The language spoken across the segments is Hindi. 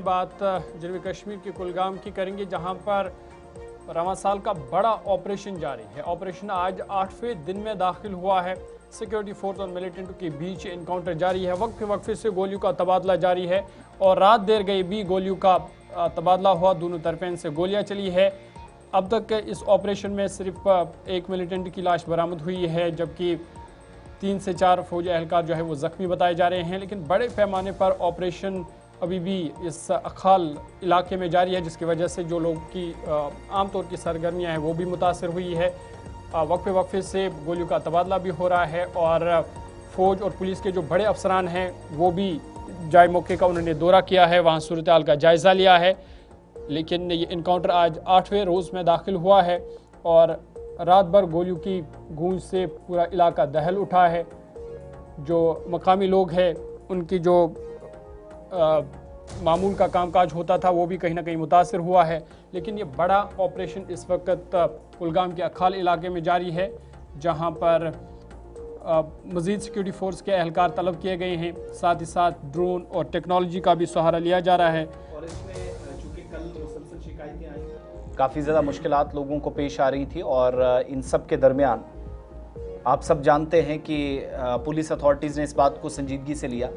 बात जनूबी कश्मीर के कुलगाम की करेंगे, जहां पर रवां साल का बड़ा ऑपरेशन जारी है। ऑपरेशन आज 8वें दिन में दाखिल हुआ है। सिक्योरिटी फोर्स और मिलिटेंट के बीच इनकाउंटर जारी है। वक्फे वक्फे से गोलियों का तबादला जारी है और रात देर गई भी गोलियों का तबादला हुआ। दोनों तरफें से गोलियां चली है। अब तक इस ऑपरेशन में सिर्फ एक मिलिटेंट की लाश बरामद हुई है, जबकि 3 से 4 फौजी एहलकार जो है वो ज़ख्मी बताए जा रहे हैं। लेकिन बड़े पैमाने पर ऑपरेशन अभी भी इस अखाल इलाके में जारी है, जिसकी वजह से जो लोग की आमतौर की सरगर्मियाँ हैं वो भी मुतासर हुई है। वक्फे वक्फे से गोलियों का तबादला भी हो रहा है और फ़ौज और पुलिस के जो बड़े अफसरान हैं वो भी जाए मौके का उन्होंने दौरा किया है, वहाँ सूरत हाल का जायज़ा लिया है। लेकिन ये इनकाउंटर आज 8वें रोज़ में दाखिल हुआ है और रात भर गोलियों की गूंज से पूरा इलाका दहल उठा है। जो मकामी लोग हैं उनकी जो मामूल का कामकाज होता था वो भी कहीं ना कहीं मुतासर हुआ है। लेकिन ये बड़ा ऑपरेशन इस वक्त कुलगाम के अखाल इलाके में जारी है, जहां पर मज़ीद सिक्योरिटी फोर्स के एहलकार तलब किए गए हैं। साथ ही साथ ड्रोन और टेक्नोलॉजी का भी सहारा लिया जा रहा है। और इसमें चूँकि कल मुसलसल शिकायतें आई, काफ़ी ज़्यादा मुश्किलात लोगों को पेश आ रही थी और इन सब के दरमियान आप सब जानते हैं कि पुलिस अथॉरिटीज़ ने इस बात को संजीदगी से लिया।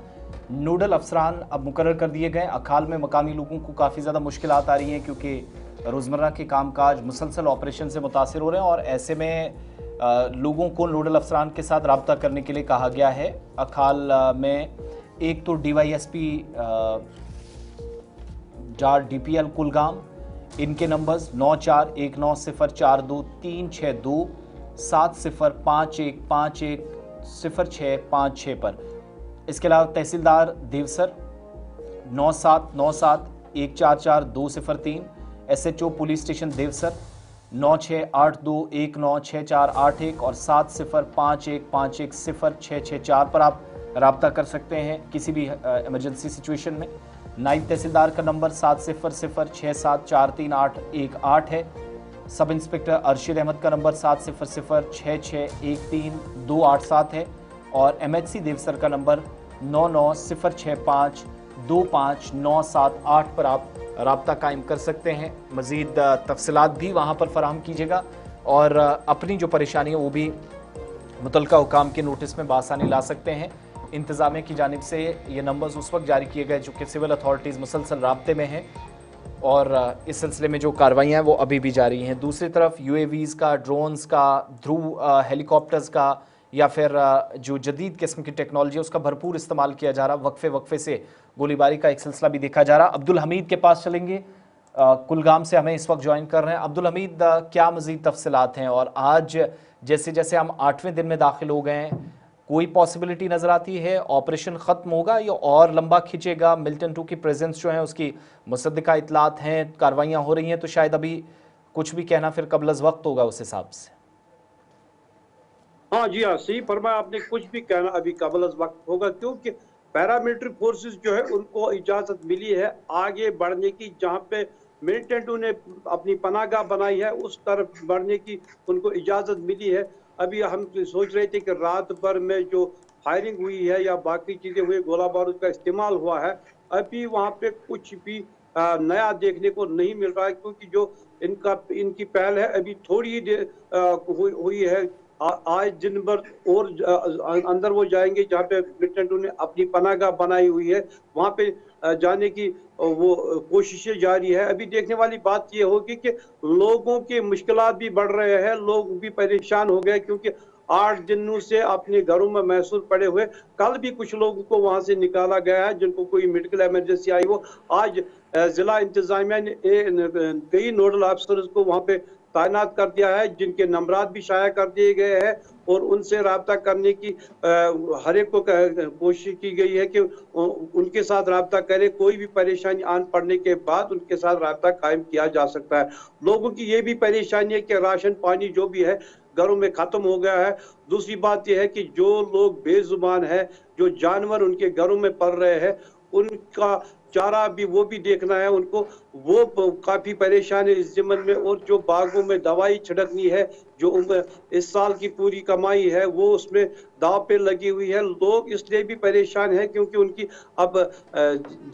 नोडल अफसरान अब मुकर्रर कर दिए गए। अखाल में मकामी लोगों को काफ़ी ज़्यादा मुश्किलात आ रही हैं क्योंकि रोज़मर्रा के कामकाज मुसलसल ऑपरेशन से मुतासिर हो रहे हैं और ऐसे में लोगों को नोडल अफसरान के साथ रब्ता करने के लिए कहा गया है। अखाल में एक तो DYSP DPL कुलगाम, इनके नंबर्स 9419042362 7051510656 पर। इसके अलावा तहसीलदार Deosar 9797144203, SHO police station Deosar 9682196481 और 7051510664 पर आप रब्ता कर सकते हैं किसी भी इमरजेंसी सिचुएशन में। नायब तहसीलदार का नंबर 7006743818 है। सब इंस्पेक्टर अरशद अहमद का नंबर 7006613287 है और MHC देवसर का नंबर 9906525978 पर आप राब्ता कायम कर सकते हैं। मज़ीद तफसीलात भी वहाँ पर फराहम कीजिएगा और अपनी जो परेशानी है वो भी मुतल्लिका हुकाम के नोटिस में बासानी ला सकते हैं। इंतज़ामिया की जानिब से ये नंबर्स उस वक्त जारी किए गए चूँकि सिविल अथॉरिटीज़ मुसलसल राब्ते में हैं और इस सिलसिले में जो कार्रवाइयाँ हैं वो अभी भी जारी हैं। दूसरी तरफ UAVs का, ड्रोन्स का, ध्रुव हेलीकॉप्टर्स का या फिर जो जदीद किस्म की टेक्नोलॉजी है उसका भरपूर इस्तेमाल किया जा रहा। वक्फे वक्फे से गोलीबारी का एक सिलसिला भी देखा जा रहा। अब्दुल हमीद के पास चलेंगे, कुलगाम से हमें इस वक्त ज्वाइन कर रहे हैं। अब्दुल हमीद, क्या मज़ीद तफसीलात हैं और आज जैसे जैसे हम 8वें दिन में दाखिल हो गए हैं, कोई पॉसिबिलिटी नज़र आती है ऑपरेशन ख़त्म होगा या और लंबा खींचेगा? मिलिटेंट 2 की प्रेजेंस जो है उसकी मुसद्दिका इतलात हैं, कार्रवाइयाँ हो रही हैं, तो शायद अभी कुछ भी कहना फिर कबल वक्त होगा उस हिसाब से। हाँ जी, हाँ सही फरमाया आपने, कुछ भी कहना अभी कबल वक्त होगा क्योंकि पैरामिलिट्री फोर्सेस जो है उनको इजाज़त मिली है आगे बढ़ने की। जहाँ पे मिलिटेंटों ने अपनी पनाहगाह बनाई है उस तरफ बढ़ने की उनको इजाज़त मिली है। अभी हम सोच रहे थे कि रात भर में जो फायरिंग हुई है या बाकी चीज़ें हुई, गोला बारूद का इस्तेमाल हुआ है, अभी वहाँ पे कुछ भी नया देखने को नहीं मिल रहा है क्योंकि जो इनकी पहल है अभी थोड़ी ही देर हुई है। आज दिन भर और अंदर वो जाएंगे जहाँ पे मिलिटेंटों ने अपनी पनाहगाह बनाई हुई है, वहाँ पे जाने की वो कोशिशें जारी है। अभी देखने वाली बात ये होगी कि लोगों के मुश्किलात भी बढ़ रहे हैं, लोग भी परेशान हो गए क्योंकि 8 दिनों से अपने घरों में महसूस पड़े हुए। कल भी कुछ लोगों को वहां से निकाला गया है जिनको कोई मेडिकल इमरजेंसी आई हो। आज जिला इंतजामिया ने कई नोडल अफसर को वहां पे तैनात कर दिया है जिनके नंबरात भी शाया कर दिए गए हैं और उनसे रब्ता करने की हर एक को कोशिश की गई है कि उनके साथ रब्ता करे। कोई भी परेशानी आन पड़ने के बाद उनके साथ रब्ता कायम किया जा सकता है। लोगों की ये भी परेशानी है कि राशन पानी जो भी है घरों में खत्म हो गया है। दूसरी बात यह है कि जो लोग बेजुबान है, जो जानवर उनके घरों में पल रहे हैं, उनका चारा भी वो भी देखना है उनको, वो काफी परेशान है इस ज़िम्मन में। और जो बागों में दवाई छिड़कनी है, जो इस साल की पूरी कमाई है वो उसमें दाव पे लगी हुई है। लोग इसलिए भी परेशान हैं क्योंकि उनकी अब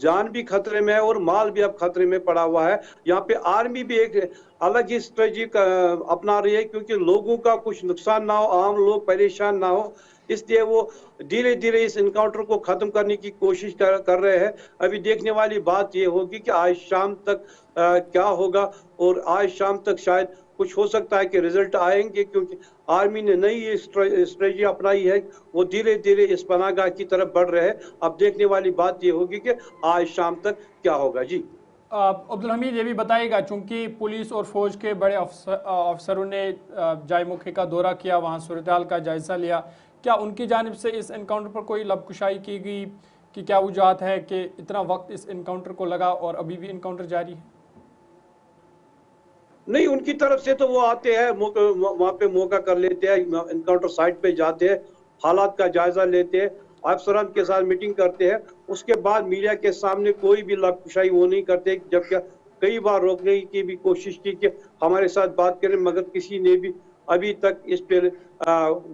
जान भी खतरे में है और माल भी अब खतरे में पड़ा हुआ है। यहाँ पे आर्मी भी एक अलग ही स्ट्रेटजी अपना रही है क्योंकि लोगों का कुछ नुकसान ना हो, आम लोग परेशान ना हो, इसलिए वो धीरे धीरे इस इनकाउंटर को खत्म करने की कोशिश कर रहे हैं। अभी देखने वाली बात ये होगी कि आज शाम तक क्या होगा, और आज शाम तक शायद कुछ हो सकता है कि रिजल्ट आएंगे क्योंकि आर्मी ने नई स्ट्रेटजी अपनाई है। वो धीरे धीरे इस पनाहगाह की तरफ बढ़ रहे हैं। अब देखने वाली बात ये होगी कि आज शाम तक क्या होगा। जी अब्दुल हमीद, ये भी बताइएगा, चूंकि पुलिस और फौज के बड़े अफसरों ने जाय मौके का दौरा किया, वहाँ सूरत-ए-हाल का जायजा लिया, क्या उनकी जानिब से इस एनकाउंटर पर कोई लबकुशाई की गई कि क्या वजूहत है कि इतना वक्त इस एनकाउंटर को लगा और अभी भी एनकाउंटर जारी है? नहीं, उनकी तरफ से तो वो आते हैं, वहाँ पे मौका कर लेते हैं, एनकाउंटर साइट पे जाते हैं, हालात का जायजा लेते हैं, अफसरान के साथ मीटिंग करते हैं। उसके बाद मीडिया के सामने कोई भी लबकुशाई वो नहीं करते। जबकि कई बार रोकने की भी कोशिश की कि हमारे साथ बात करें, मगर किसी ने भी अभी तक इस पर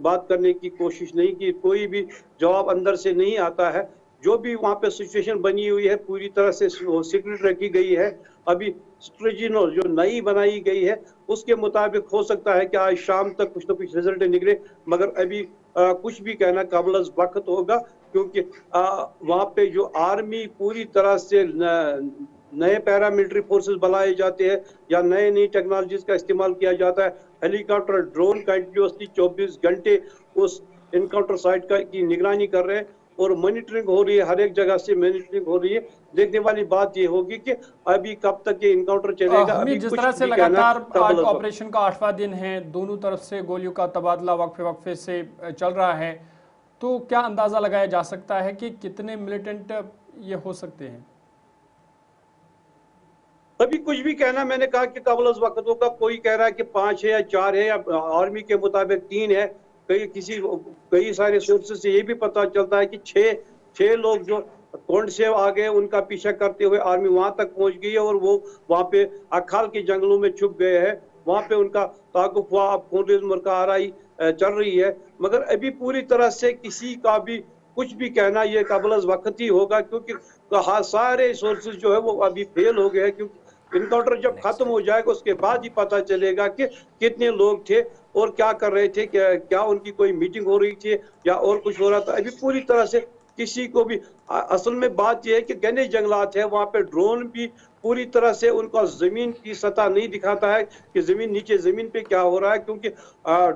बात करने की कोशिश नहीं की। कोई भी जवाब अंदर से नहीं आता है। जो भी वहाँ पे सिचुएशन बनी हुई है पूरी तरह से सीक्रेट रखी गई है। अभी स्ट्रेटजी जो नई बनाई गई है उसके मुताबिक हो सकता है कि आज शाम तक कुछ ना कुछ रिजल्ट निकले, मगर अभी कुछ भी कहना काबिल वक्त होगा क्योंकि वहाँ पे जो आर्मी पूरी तरह से नए पैरामिलिट्री फोर्सेस बनाए जाते हैं या नए नई टेक्नोलॉजीज का इस्तेमाल किया जाता है। हेलीकॉप्टर, ड्रोन कंटिन्यूसली 24 घंटे उस इनकाउंटर साइट की निगरानी कर रहे हैं और मॉनिटरिंग हो रही है, हर एक जगह से मॉनिटरिंग हो रही है। देखने वाली बात ये होगी कि अभी कब तक ये इनकाउंटर चलेगा। अभी जिस तरह से लगातार आज ऑपरेशन का 8वां दिन है, दोनों तरफ से गोलियों का तबादला वक्फे से चल रहा है, तो क्या अंदाजा लगाया जा सकता है कि कितने मिलिटेंट ये हो सकते हैं? अभी कुछ भी कहना, मैंने कहा कि काबिल वक्त होगा। कोई कह रहा है कि 5 है या 4 है, या आर्मी के मुताबिक 3 है। कई सारे सोर्सेस से ये भी पता चलता है कि 6 लोग जो कोंड से आ गए, उनका पीछा करते हुए आर्मी वहां तक पहुंच गई है और वो वहां पे अखाल के जंगलों में छुप गए हैं। वहां पे उनका ताकुफ हुआ। अब खून का आराई चल रही है, मगर अभी पूरी तरह से किसी का भी कुछ भी कहना ये काबिल वक्त ही होगा क्योंकि सारे सोर्सेज जो है वो अभी फेल हो गए हैं। क्योंकि इनकाउंटर जब खत्म हो जाएगा उसके बाद ही पता चलेगा कि कितने लोग थे और क्या कर रहे थे, क्या उनकी कोई मीटिंग हो रही थी या और कुछ हो रहा था। अभी पूरी तरह से किसी को भी, असल में बात यह है कि घने जंगलात है, वहां पे ड्रोन भी पूरी तरह से उनका जमीन की सतह नहीं दिखाता है कि जमीन पे क्या हो रहा है, क्योंकि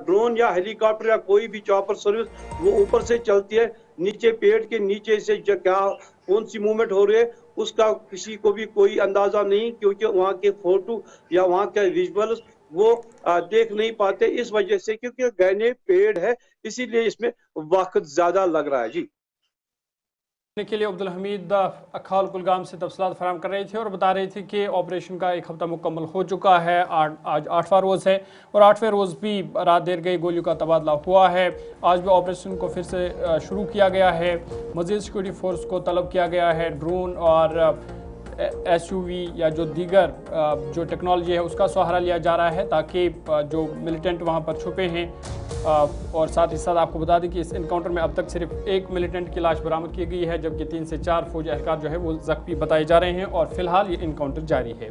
ड्रोन या हेलीकॉप्टर या कोई भी चॉपर सर्विस वो ऊपर से चलती है, नीचे पेड़ के नीचे से क्या कौन सी मूवमेंट हो रही है उसका किसी को भी कोई अंदाजा नहीं, क्योंकि वहाँ के फोटो या वहाँ के विजुअल्स वो देख नहीं पाते इस वजह से क्योंकि घने पेड़ है, इसीलिए इसमें वक्त ज्यादा लग रहा है। जी के लिए अब्दुल हमीद अखाल कुलगाम से तफसीलात फराहम कर रहे थे और बता रहे थे कि ऑपरेशन का 1 हफ्ता मुकम्मल हो चुका है। आज 8वां रोज़ है और 8वें रोज़ भी रात देर गई गोलियों का तबादला हुआ है। आज भी ऑपरेशन को फिर से शुरू किया गया है। मज़ीद सिक्योरिटी फोर्स को तलब किया गया है। ड्रोन और SUV या जो दीगर जो टेक्नोलॉजी है उसका सहारा लिया जा रहा है ताकि जो मिलिटेंट वहाँ पर छुपे हैं, और साथ ही साथ आपको बता दें कि इस एनकाउंटर में अब तक सिर्फ 1 मिलिटेंट की लाश बरामद की गई है, जबकि 3 से 4 फौजी एहलकार जो है वो जख्मी बताए जा रहे हैं और फिलहाल ये एनकाउंटर जारी है।